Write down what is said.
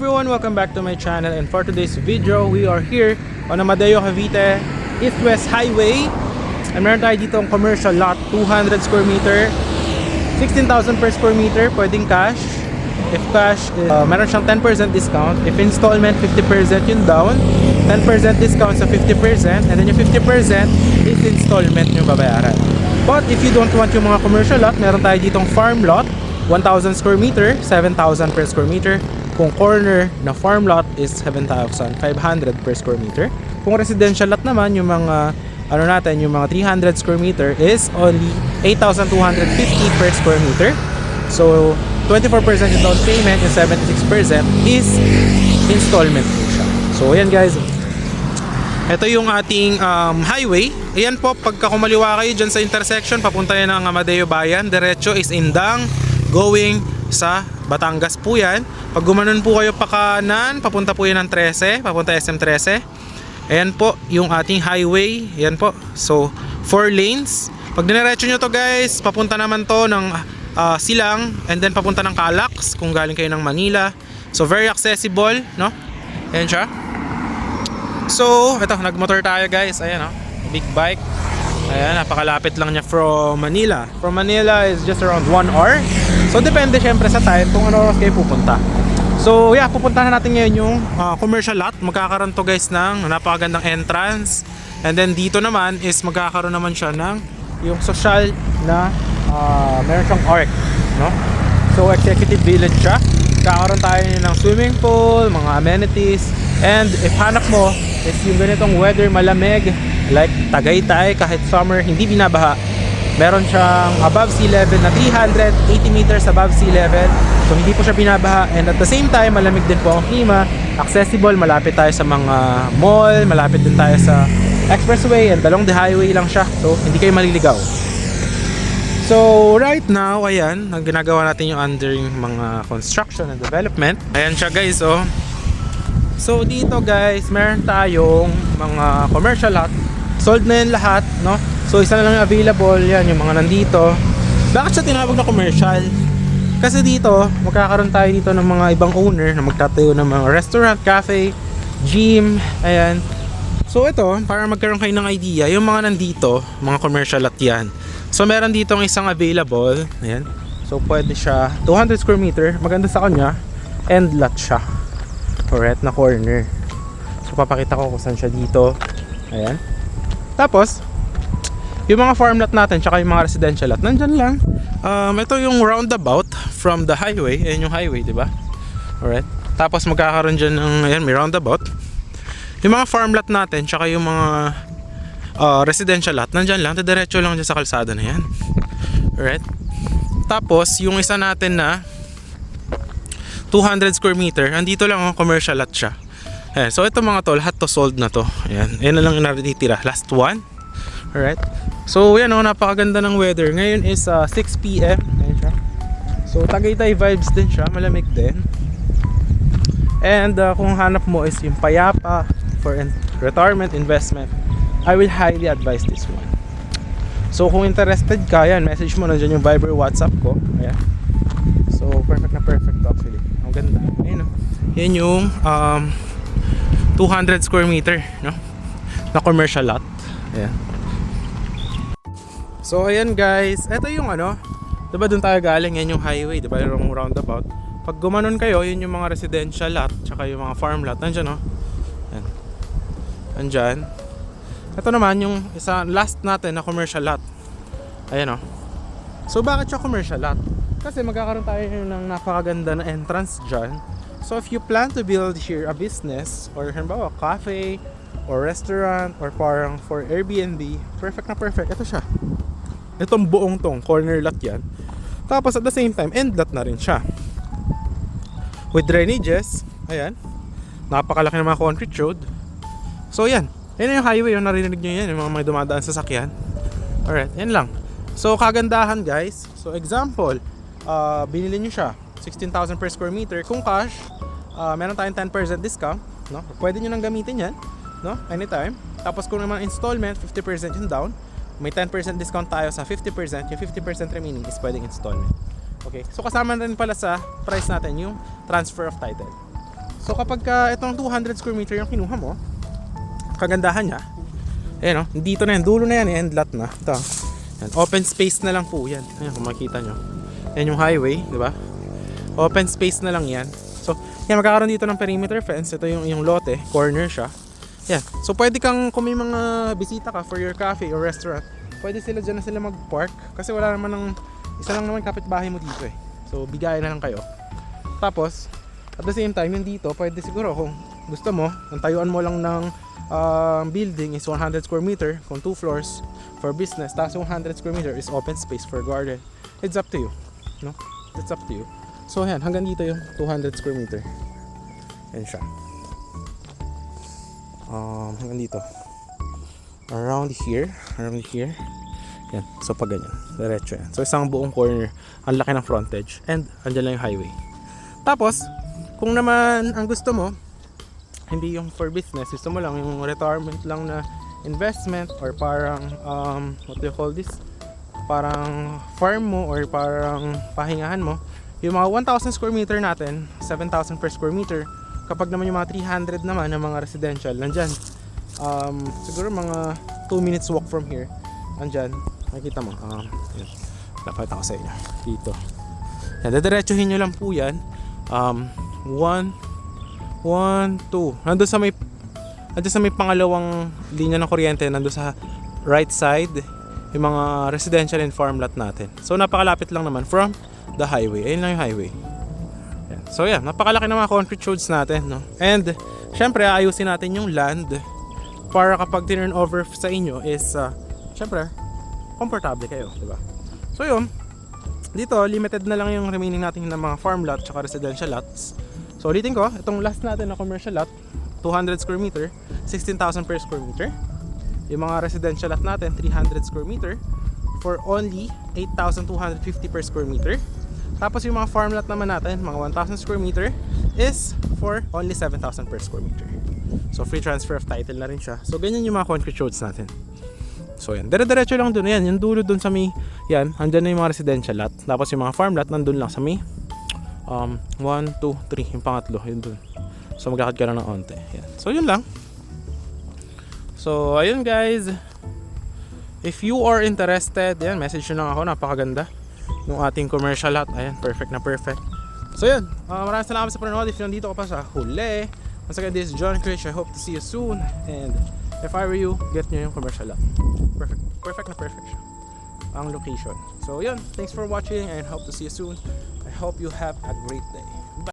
Everyone, welcome back to my channel, and for today's video we are here on Amadeo Cavite East-West Highway, and meron tayo dito ang commercial lot, 200 square meter, 16,000 per square meter, pwedeng cash. If cash, meron siyang 10% discount. If installment, 50% yung down, 10% discount sa 50%, and then yung 50% is installment yung babayaran. But if you don't want yung mga commercial lot, meron tayo ditong farm lot, 1,000 square meter, 7,000 per square meter. Kung corner na farm lot is 7,500 per square meter. Kung residential lot naman, yung mga yung mga 300 square meter is only 8,250 per square meter. So 24% yung down payment, yung 76% is installment po siya. So ayan guys, ito yung ating highway. Ayan po, pagka kumaliwa kayo dyan sa intersection, papunta yan ng Amadeo Bayan, diretso is Indang, going sa Batangas po yan. Pag gumanon po kayo pa kanan, papunta po yan ng 13, papunta SM 13. Ayan po yung ating highway. Ayan po, so 4 lanes. Pag diniretso nyo to guys, papunta naman to ng Silang, and then papunta ng Calax kung galing kayo ng Manila. So very accessible, no? Ayan siya. So ito, nagmotor tayo guys. Ayan, big bike. Ayan, napakalapit lang niya from Manila. From Manila is just around 1 hour. So depende syempre sa time kung ano oras kayo pupunta. So yeah, pupuntahan natin ngayon yung commercial lot. Magkakaroon to guys ng napakagandang entrance. And then dito naman is magkakaroon naman siya ng yung social na meron siyang arc, no? So executive village siya. Magkakaroon tayo ng swimming pool, mga amenities. And if hanap mo is yung ganitong weather, malamig, like Tagaytay, kahit summer hindi binabaha. Meron siyang above sea level na 380 meters above sea level. So hindi po siya binabaha, and at the same time malamig din po ang klima. Accessible, malapit tayo sa mga mall, malapit din tayo sa expressway, and along the highway lang siya. So hindi kayo maliligaw. So right now, ayan, ang ginagawa natin yung under yung mga construction and development. Ayan siya guys, oh. So dito guys, meron tayong mga commercial lot. Sold na yan lahat, no? So isa na lang yung available, yan yung mga nandito. Bakit siya tinawag na commercial? Kasi dito, magkakaroon tayo dito ng mga ibang owner na magtatayo ng mga restaurant, cafe, gym, ayan. So ito, para magkaroon kayo ng idea, yung mga nandito, mga commercial lot yan. So meron dito ang isang available, ayan. So pwede siya, 200 square meter, maganda sa kanya, end lot siya. Correct, na corner. So papakita ko kung saan siya dito, ayan. Tapos, yung mga farm lot natin, tsaka yung mga residential lot, nandyan lang. Ito yung roundabout from the highway. Ayan yung highway, diba? Alright. Tapos magkakaroon dyan ng, ayan, may roundabout. Yung mga farm lot natin, tsaka yung mga residential lot, nandyan lang. Diretso lang dyan sa kalsada na yan. Alright. Tapos, yung isa natin na 200 square meter, andito lang ang commercial lot siya. Ayan. So, ito mga to, lahat to sold na to. Ayan. Ayan na lang yung natitira. Last one. Alright. So yan, napakaganda ng weather. Ngayon is 6 PM. Ayan siya. So Tagaytay vibes din siya, malamig din. And kung hanap mo is yung payapa for retirement investment, I will highly advise this one. So kung interested ka, yan, message mo, nandiyan yung Viber, WhatsApp ko. Ayan. So perfect na perfect actually. Ang ganda. Ayan, yan yung 200 square meter, no? Na commercial lot. Ayan. So ayan guys, ito yung diba dun tayo galing, yan yung highway, diba yung roundabout. Pag gumanon kayo, yun yung mga residential lot, tsaka yung mga farm lot, nandyan Ayan. Nandyan. Ito naman yung isa, last natin na commercial lot. Ayan So bakit siya commercial lot? Kasi magkakaroon tayo ng napakaganda na entrance dyan. So if you plan to build here a business, or halimbawa cafe, or restaurant, or parang for Airbnb, perfect na perfect. Ito siya. Itong buong tong corner lot yan. Tapos at the same time, end lot na rin siya. With drainages, ayan. Napakalaki ng mga concrete road. So yan. Yan yung highway, yung narinig nyo yan, yung mga may dumadaan sa sakyan. Alright, yan lang. So kagandahan guys. So example, binili nyo siya 16,000 per square meter. Kung cash, meron tayong 10% discount, no? Pwede nyo nang gamitin yan, no? Anytime. Tapos kung naman installment, 50% yung down. May 10% discount tayo sa 50%. Yung 50% remaining is pwedeng installment. Okay, so kasama rin pala sa price natin yung transfer of title. So kapag itong 200 square meter yung kinuha mo, kagandahan niya, ayan o, dito na yan, dulo na yan, end lot na. Ito, yan, open space na lang po yan. Ayan, kung makikita nyo. Yan yung highway, di ba? Open space na lang yan. So, yan, magkakaroon dito ng perimeter fence. Ito yung lote, corner siya. Yan. So, pwede kung may mga bisita ka for your cafe or restaurant, pwede sila dyan na sila mag-park. Kasi wala naman isa lang naman kapitbahay mo dito eh. So, bigayan na lang kayo. Tapos, at the same time, yung dito, pwede siguro kung gusto mo, ang tayuan mo lang ng building is 100 square meter, kung 2 floors for business, tapos 100 square meter is open space for garden. It's up to you. No? It's up to you. So, yan, hanggang dito yung 200 square meter. Yan siya. Hanggang dito. Around here. Yan. So, pag ganyan. Diretso yan. So, isang buong corner. Ang laki ng frontage. And, andyan lang yung highway. Tapos, kung naman ang gusto mo, hindi yung for business, gusto mo lang yung retirement lang na investment or parang, what do you call this? Parang farm mo or parang pahingahan mo. Yung mga 1,000 square meter natin, 7,000 per square meter. Kapag naman yung mga 300 naman ng mga residential, nandyan. Siguro mga 2 minutes walk from here. Nandyan. Makikita mo. Yan. Lapit ako sa inyo. Dito. Yan. Dadiretsuhin nyo lang po yan. 1, 2. Nandun sa may pangalawang linya ng kuryente. Nandun sa right side. Yung mga residential and farm lot natin. So napakalapit lang naman from the highway. Ayun lang yung highway. Yan. So yan, napakalaki ng mga concrete roads natin, no? And syempre ayusin natin yung land para kapag turn over sa inyo is syempre komportable kayo, di ba? So yun, dito limited na lang yung remaining natin ng mga farm lot at residential lots. So ulitin ko, itong last natin na commercial lot, 200 square meter, 16,000 per square meter. Yung mga residential lot natin, 300 square meter for only 8,250 per square meter. Tapos yung mga farm lot naman natin, mga 1,000 square meter is for only 7,000 per square meter. So free transfer of title na rin siya. So ganyan yung mga concrete roads natin. So yan, dire-diretso lang dun. Yan, yung dulo dun sa may, yan, andyan na yung mga residential lot. Tapos yung mga farm lot, nandun lang sa may 1, 2, 3, yung pangatlo, yun dun. So maglakad ka lang ng onte. Yan. So yun lang. So ayun guys, if you are interested, yan, message nyo lang ako, napakaganda ng ating commercial lot. Ayan, perfect na perfect. So yun, maraming salamat sa panonood. If nandito ka pa sa huli, once again, this is John Critch. I hope to see you soon. And if I were you, get nyo yung commercial lot. Perfect na perfect siya ang location. So yun, thanks for watching and hope to see you soon. I hope you have a great day.